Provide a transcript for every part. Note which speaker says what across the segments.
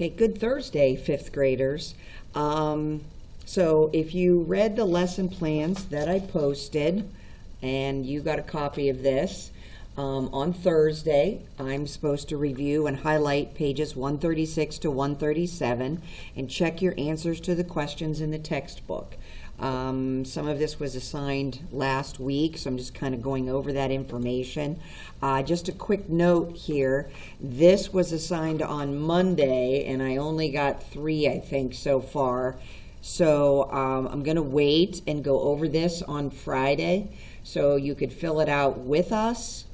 Speaker 1: Okay, good Thursday, fifth graders. So if you read the lesson plans that I posted, and you got a copy of this, on Thursday, I'm supposed to review and highlight pages 136 to 137 and check your answers to the questions in the textbook. Some of this was assigned last week, so I'm just kind of going over that information. Just a quick note here, this was assigned on Monday, and I only got 3, I think, so far. So I'm going to wait and go over this on Friday, so you could fill it out with us,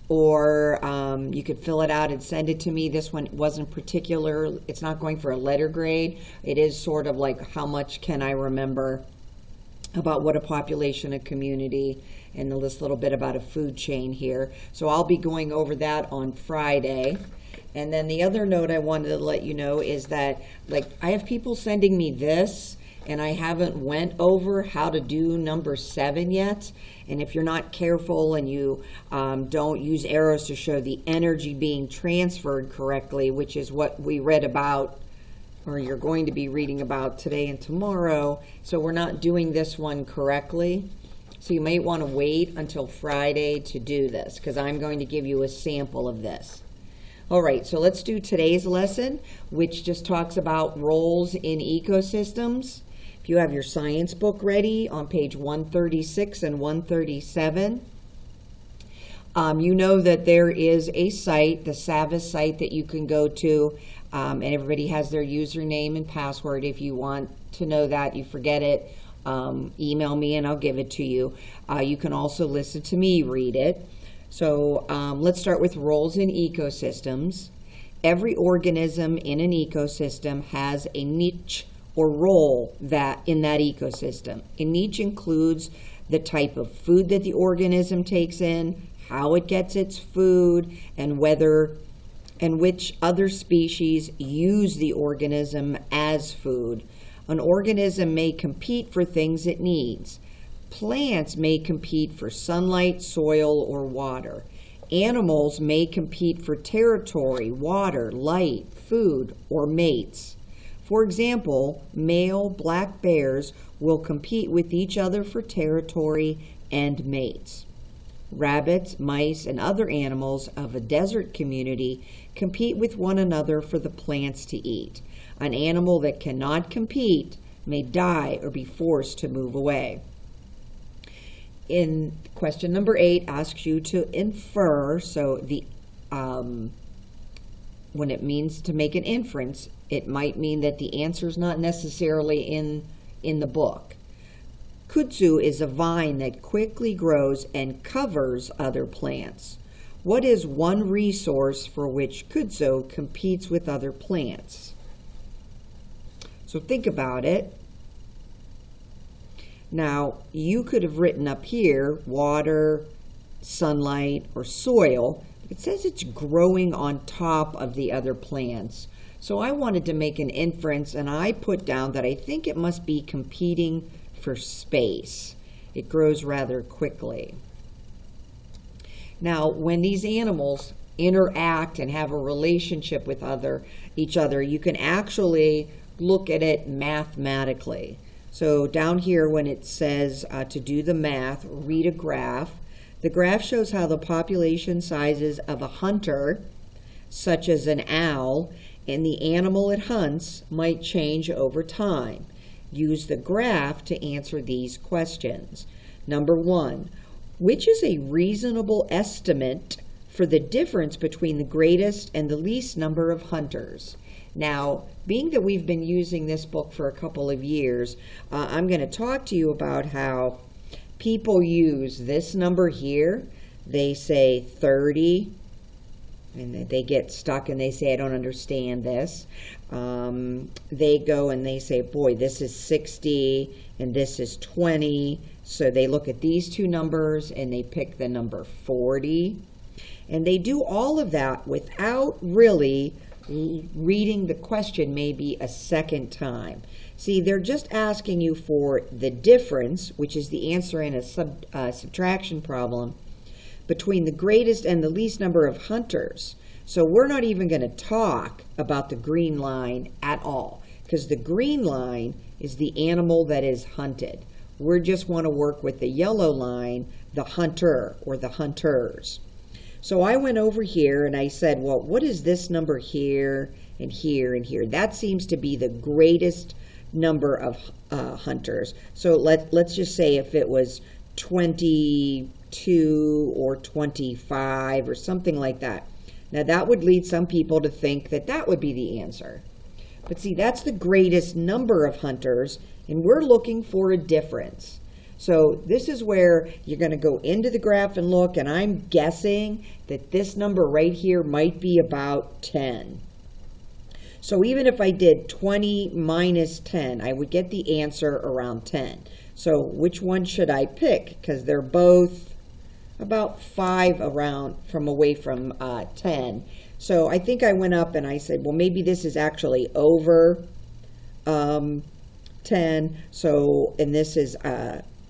Speaker 1: or you could fill it out and send it to me. This one wasn't particular. It's not going for a letter grade. It is sort of like how much can I remember about what a population, a community, and this little bit about a food chain here. So I'll be going over that on Friday. And then the other note I wanted to let you know is that, like, I have people sending me this, and I haven't went over how to do number 7 yet. And if you're not careful and you don't use arrows to show the energy being transferred correctly, which is what we read about, or you're going to be reading about today and tomorrow, so we're not doing this one correctly. So you may want to wait until Friday to do this, because I'm going to give you a sample of this. All right, so let's do today's lesson, which just talks about roles in ecosystems. If you have your science book ready on page 136 and 137, you know that there is a site, the SAVIS site, that you can go to, and everybody has their username and password. If you want to know that, you forget it, email me and I'll give it to you. You can also listen to me read it. So let's start with roles in ecosystems. Every organism in an ecosystem has a niche or role in that ecosystem. A niche includes the type of food that the organism takes in, how it gets its food, and which other species use the organism as food. An organism may compete for things it needs. Plants may compete for sunlight, soil, or water. Animals may compete for territory, water, light, food, or mates. For example, male black bears will compete with each other for territory and mates. Rabbits, mice, and other animals of a desert community compete with one another for the plants to eat. An animal that cannot compete may die or be forced to move away. In question number 8 asks you to infer, so when it means to make an inference, it might mean that the answer is not necessarily in the book. Kudzu is a vine that quickly grows and covers other plants. What is one resource for which kudzu competes with other plants? So think about it. Now, you could have written up here water, sunlight, or soil. It says it's growing on top of the other plants. So I wanted to make an inference, and I put down that I think it must be competing for space. It grows rather quickly. Now, when these animals interact and have a relationship with each other, you can actually look at it mathematically. So down here when it says to do the math, read a graph. The graph shows how the population sizes of a hunter, such as an owl, and the animal it hunts might change over time. Use the graph to answer these questions. Number 1, which is a reasonable estimate for the difference between the greatest and the least number of hunters? Now, being that we've been using this book for a couple of years, I'm going to talk to you about how people use this number here. They say 30, and they get stuck and they say, I don't understand this. They go and they say, boy, this is 60 and this is 20. So they look at these two numbers and they pick the number 40. And they do all of that without really reading the question maybe a second time. See, they're just asking you for the difference, which is the answer in a subtraction problem, between the greatest and the least number of hunters. So we're not even going to talk about the green line at all, because the green line is the animal that is hunted. We just want to work with the yellow line, the hunter or the hunters. So I went over here and I said, well, what is this number here and here and here? That seems to be the greatest number of hunters. So let's just say if it was 22 or 25 or something like that. Now that would lead some people to think that that would be the answer. But see, that's the greatest number of hunters, and we're looking for a difference. So this is where you're going to go into the graph and look, and I'm guessing that this number right here might be about 10. So even if I did 20 minus 10, I would get the answer around 10. So which one should I pick? Because they're both about 5 around from away from 10. So I think I went up and I said, well, maybe this is actually over 10. So, and this is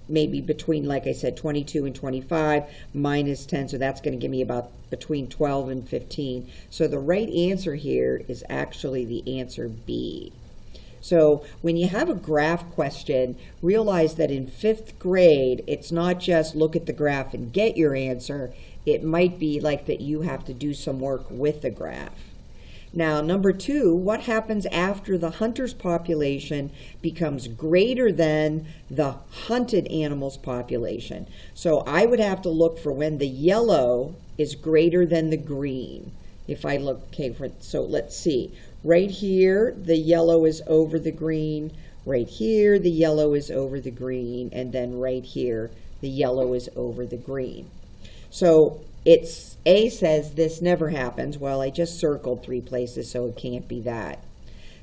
Speaker 1: maybe between, like I said, 22 and 25 minus 10. So that's going to give me about between 12 and 15. So the right answer here is actually the answer B. So when you have a graph question, realize that in 5th grade, it's not just look at the graph and get your answer. It might be like that you have to do some work with the graph. Now, number 2, what happens after the hunter's population becomes greater than the hunted animals population? So I would have to look for when the yellow is greater than the green. If I look, okay, so let's see. Right here, the yellow is over the green. Right here, the yellow is over the green. And then right here, the yellow is over the green. So it's A says this never happens. Well, I just circled 3 places, so it can't be that.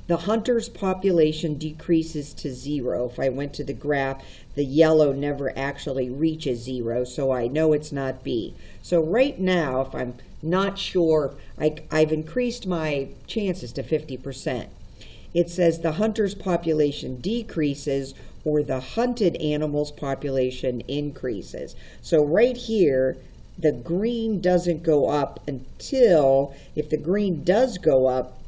Speaker 1: The hunter's population decreases to 0. If I went to the graph, the yellow never actually reaches 0, so I know it's not B. So right now, if I'm not sure, I've increased my chances to 50%. It says the hunter's population decreases or the hunted animals population increases. So right here, the green doesn't go up until, if the green does go up,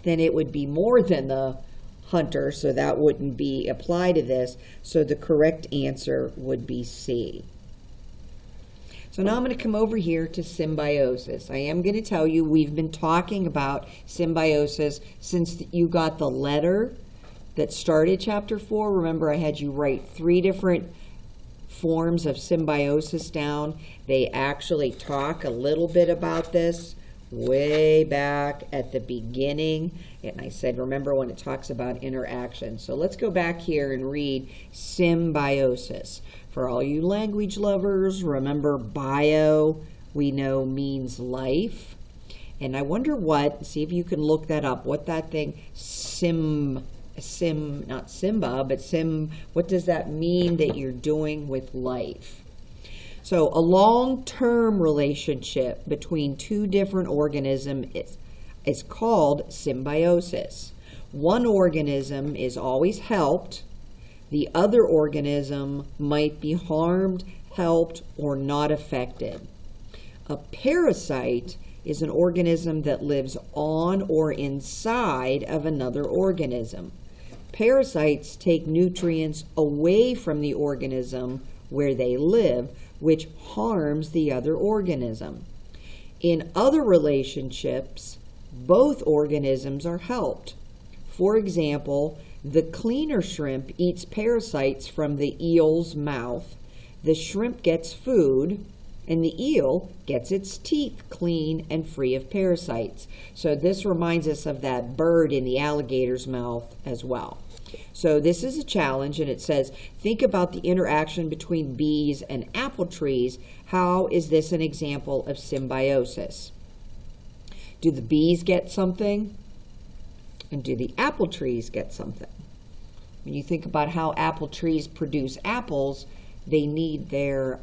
Speaker 1: then it would be more than the hunter, so that wouldn't be applied to this. So the correct answer would be C. So now I'm going to come over here to symbiosis. I am going to tell you we've been talking about symbiosis since you got the letter that started chapter 4. Remember, I had you write 3 different forms of symbiosis down. They actually talk a little bit about this way back at the beginning. And I said, remember when it talks about interaction. So let's go back here and read symbiosis. For all you language lovers, remember bio, we know means life. And I wonder see if you can look that up, what that thing, not Simba, but what does that mean that you're doing with life? So a long-term relationship between 2 different organisms is called symbiosis. One organism is always helped. The other organism might be harmed, helped, or not affected. A parasite is an organism that lives on or inside of another organism. Parasites take nutrients away from the organism where they live, which harms the other organism. In other relationships, both organisms are helped. For example, the cleaner shrimp eats parasites from the eel's mouth. The shrimp gets food, and the eel gets its teeth clean and free of parasites. So this reminds us of that bird in the alligator's mouth as well. So this is a challenge, and it says, think about the interaction between bees and apple trees. How is this an example of symbiosis? Do the bees get something? And do the apple trees get something? When you think about how apple trees produce apples, they need their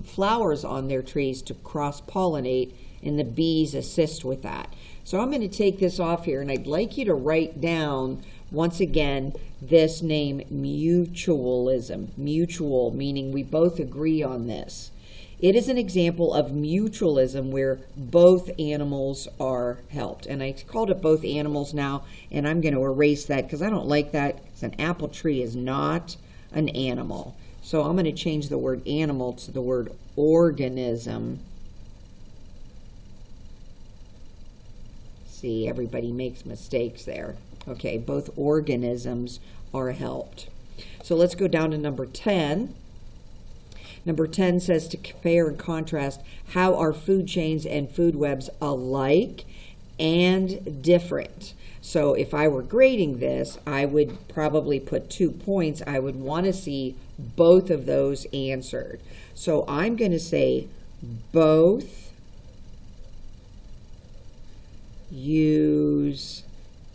Speaker 1: flowers on their trees to cross-pollinate, and the bees assist with that. So I'm going to take this off here, and I'd like you to write down, once again, this name, mutualism. Mutual, meaning we both agree on this. It is an example of mutualism where both animals are helped. And I called it both animals now, and I'm going to erase that because I don't like that, because an apple tree is not an animal. So I'm going to change the word animal to the word organism. See, everybody makes mistakes there. Okay, both organisms are helped. So let's go down to number 10. Number 10 says to compare and contrast how are food chains and food webs alike and different. So if I were grading this, I would probably put 2 points. I would want to see both of those answered. So I'm going to say both use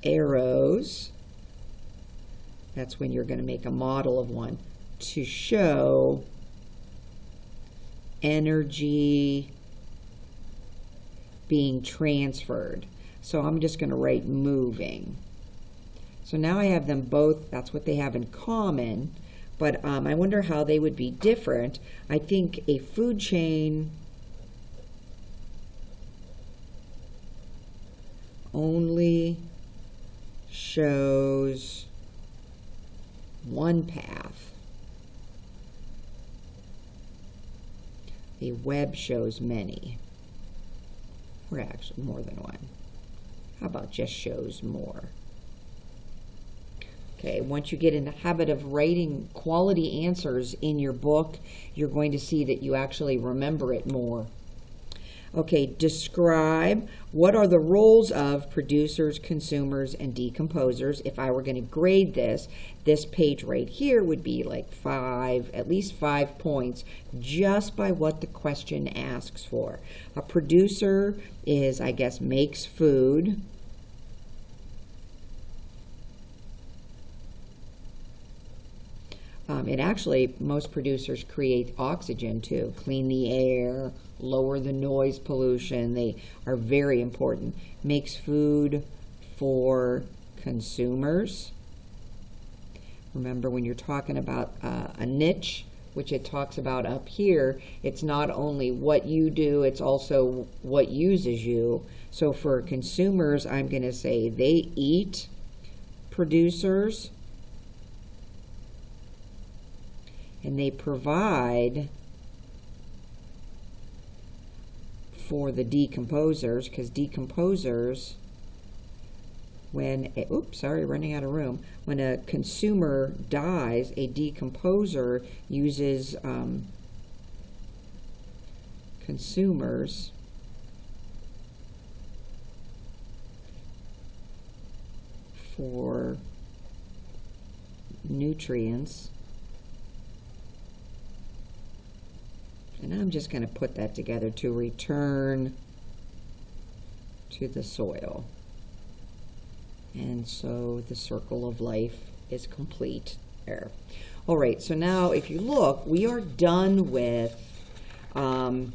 Speaker 1: arrows. That's when you're going to make a model of one to show energy being transferred. So I'm just going to write moving. So now I have them both, that's what they have in common, but I wonder how they would be different. I think a food chain only shows one path. A web shows many, or actually more than one. How about just shows more? Okay, once you get in the habit of writing quality answers in your book, you're going to see that you actually remember it more. Okay, describe what are the roles of producers, consumers, and decomposers. If I were going to grade this page right here would be like at least 5 points, just by what the question asks for. A producer is, I guess, makes food. And actually, most producers create oxygen too, clean the air, lower the noise pollution. They are very important. Makes food for consumers. Remember, when you're talking about a niche, which it talks about up here, it's not only what you do, it's also what uses you. So for consumers, I'm going to say they eat producers, and they provide for the decomposers, because decomposers, running out of room. When a consumer dies, a decomposer uses consumers for nutrients. And I'm just going to put that together to return to the soil. And so the circle of life is complete there. All right, so now if you look, we are done with the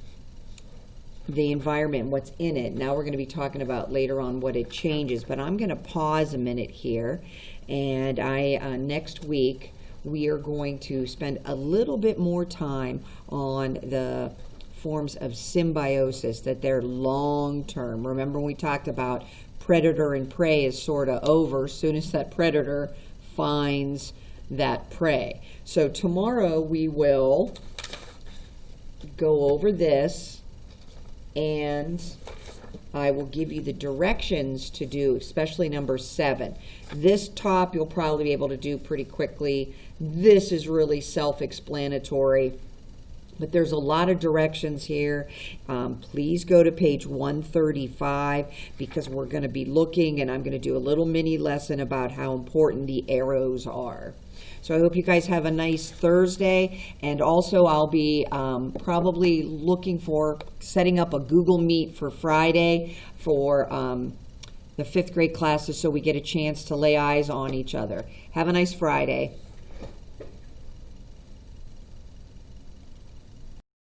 Speaker 1: environment, what's in it. Now we're going to be talking about later on what it changes, but I'm going to pause a minute here, and next week we are going to spend a little bit more time on the forms of symbiosis, that they're long-term. Remember when we talked about predator and prey is sort of over as soon as that predator finds that prey. So tomorrow we will go over this, and I will give you the directions to do, especially number 7. This top you'll probably be able to do pretty quickly. This is really self-explanatory, but there's a lot of directions here. Please go to page 135, because we're going to be looking, and I'm going to do a little mini lesson about how important the arrows are. So I hope you guys have a nice Thursday, and also I'll be probably looking for setting up a Google Meet for Friday for the 5th grade classes, so we get a chance to lay eyes on each other. Have a nice Friday.